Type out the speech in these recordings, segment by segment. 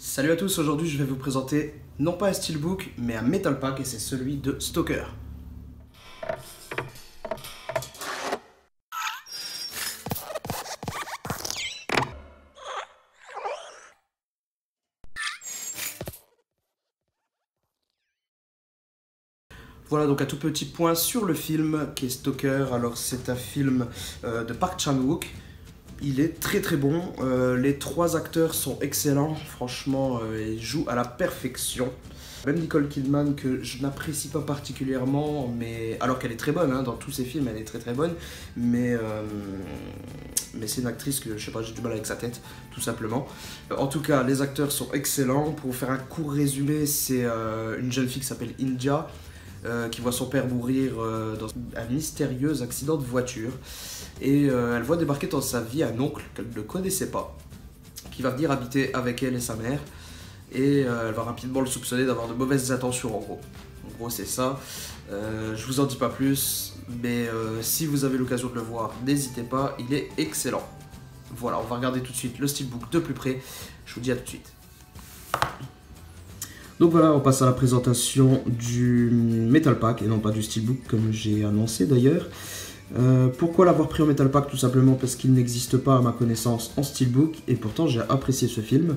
Salut à tous, aujourd'hui je vais vous présenter non pas un steelbook mais un metal pack et c'est celui de Stalker. Voilà donc un tout petit point sur le film qui est Stalker. Alors c'est un film de Park Chan-wook. Il est très très bon, les trois acteurs sont excellents, franchement ils jouent à la perfection. Même Nicole Kidman que je n'apprécie pas particulièrement, mais alors qu'elle est très bonne, hein, dans tous ses films elle est très très bonne, mais c'est une actrice que je sais pas, j'ai du mal avec sa tête, tout simplement. En tout cas les acteurs sont excellents. Pour vous faire un court résumé, c'est une jeune fille qui s'appelle India, qui voit son père mourir dans un mystérieux accident de voiture. Et elle voit débarquer dans sa vie un oncle qu'elle ne connaissait pas, qui va venir habiter avec elle et sa mère. Et elle va rapidement le soupçonner d'avoir de mauvaises intentions en gros. En gros c'est ça. Je vous en dis pas plus, mais si vous avez l'occasion de le voir, n'hésitez pas, il est excellent. Voilà, on va regarder tout de suite le steelbook de plus près. Je vous dis à tout de suite. Donc voilà, on passe à la présentation du Metal Pack, et non pas du Steelbook comme j'ai annoncé d'ailleurs. Pourquoi l'avoir pris en Metal Pack? Tout simplement parce qu'il n'existe pas à ma connaissance en Steelbook, et pourtant j'ai apprécié ce film.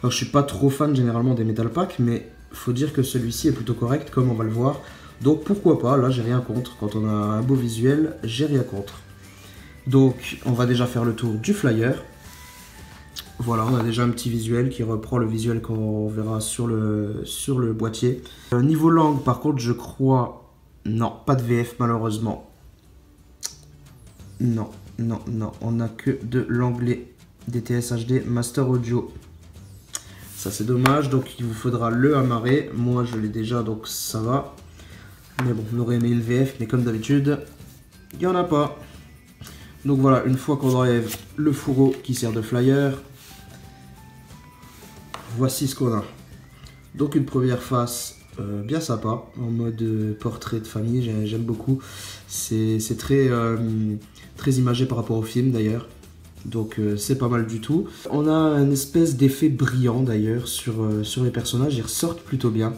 Alors je suis pas trop fan généralement des Metal Pack, mais faut dire que celui-ci est plutôt correct comme on va le voir. Donc pourquoi pas, là j'ai rien contre, quand on a un beau visuel, j'ai rien contre. Donc on va déjà faire le tour du flyer. Voilà, on a déjà un petit visuel qui reprend le visuel qu'on verra sur le boîtier. Niveau langue, par contre, je crois... Non, pas de VF malheureusement. Non, on n'a que de l'anglais. DTS HD Master Audio. Ça c'est dommage, donc il vous faudra le amarrer. Moi je l'ai déjà, donc ça va. Mais bon, on aurait aimé le VF, mais comme d'habitude, il n'y en a pas. Donc voilà, une fois qu'on enlève le fourreau qui sert de flyer, voici ce qu'on a. Donc une première face bien sympa, en mode portrait de famille, j'aime beaucoup. C'est très, très imagé par rapport au film d'ailleurs. Donc c'est pas mal du tout. On a une espèce d'effet brillant d'ailleurs sur les personnages, ils ressortent plutôt bien.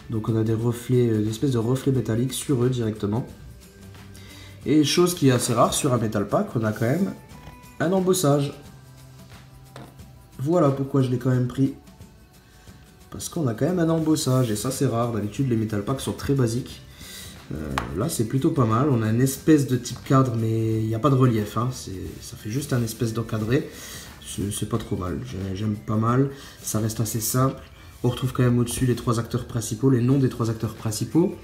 Donc on a des reflets, une espèce de reflets métalliques sur eux directement. Et chose qui est assez rare sur un Metal Pack, on a quand même un embossage. Voilà pourquoi je l'ai quand même pris. Parce qu'on a quand même un embossage, et ça c'est rare. D'habitude les Metal Packs sont très basiques. Là c'est plutôt pas mal. On a une espèce de type cadre, mais il n'y a pas de relief, hein. Ça fait juste un espèce d'encadré. C'est pas trop mal, j'aime pas mal. Ça reste assez simple. On retrouve quand même au-dessus les trois acteurs principaux, les noms des trois acteurs principaux.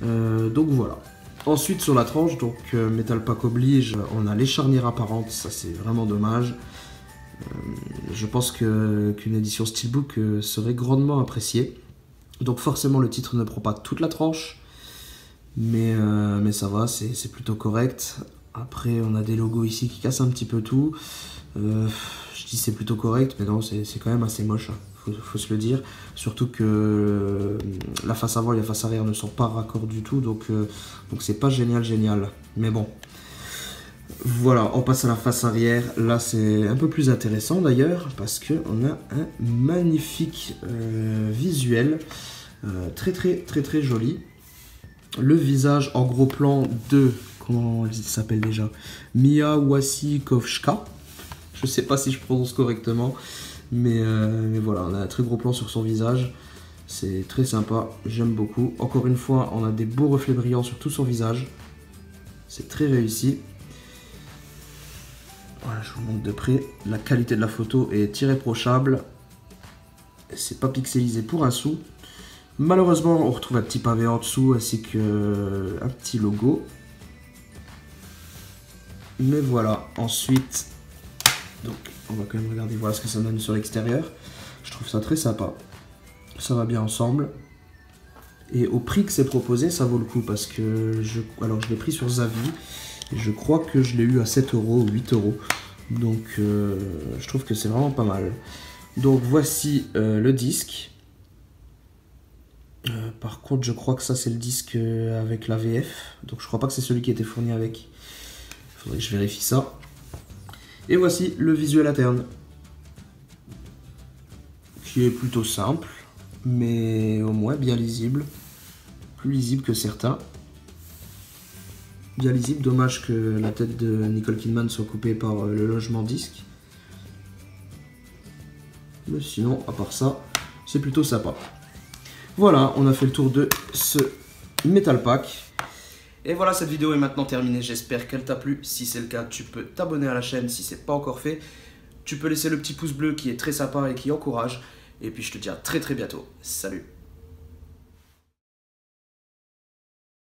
Donc voilà. Ensuite sur la tranche, donc Metal Pack oblige, on a les charnières apparentes. Ça c'est vraiment dommage. Je pense qu'une édition Steelbook serait grandement appréciée. Donc forcément le titre ne prend pas toute la tranche, mais ça va, c'est plutôt correct. Après on a des logos ici qui cassent un petit peu tout. Je dis c'est plutôt correct, mais non, c'est quand même assez moche, hein. Faut se le dire. Surtout que la face avant et la face arrière ne sont pas raccords du tout, donc c'est pas génial. Mais bon. Voilà, on passe à la face arrière. Là, c'est un peu plus intéressant d'ailleurs, parce qu'on a un magnifique visuel, très joli. Le visage en gros plan de, comment il s'appelle déjà, Mia Wasikowska. Je sais pas si je prononce correctement, mais voilà, on a un très gros plan sur son visage. C'est très sympa, j'aime beaucoup. Encore une fois, on a des beaux reflets brillants sur tout son visage. C'est très réussi. Voilà, je vous montre de près. La qualité de la photo est irréprochable. C'est pas pixelisé pour un sou. Malheureusement, on retrouve un petit pavé en dessous ainsi qu'un petit logo. Mais voilà, ensuite, donc on va quand même regarder voilà ce que ça donne sur l'extérieur. Je trouve ça très sympa. Ça va bien ensemble. Et au prix que c'est proposé, ça vaut le coup parce que je l'ai pris sur Zavi. Je crois que je l'ai eu à 7 € ou 8 €. Donc je trouve que c'est vraiment pas mal. Donc voici le disque. Par contre je crois que ça c'est le disque avec la VF. Donc je crois pas que c'est celui qui était fourni avec. Il faudrait que je vérifie ça. Et voici le visuel interne. qui est plutôt simple, mais au moins bien lisible. Plus lisible que certains. Bien lisible, dommage que la tête de Nicole Kidman soit coupée par le logement disque. Mais sinon, à part ça, c'est plutôt sympa. Voilà, on a fait le tour de ce Metal Pack. Et voilà, cette vidéo est maintenant terminée. J'espère qu'elle t'a plu. Si c'est le cas, tu peux t'abonner à la chaîne si c'est pas encore fait. Tu peux laisser le petit pouce bleu qui est très sympa et qui encourage. Et puis je te dis à très bientôt. Salut!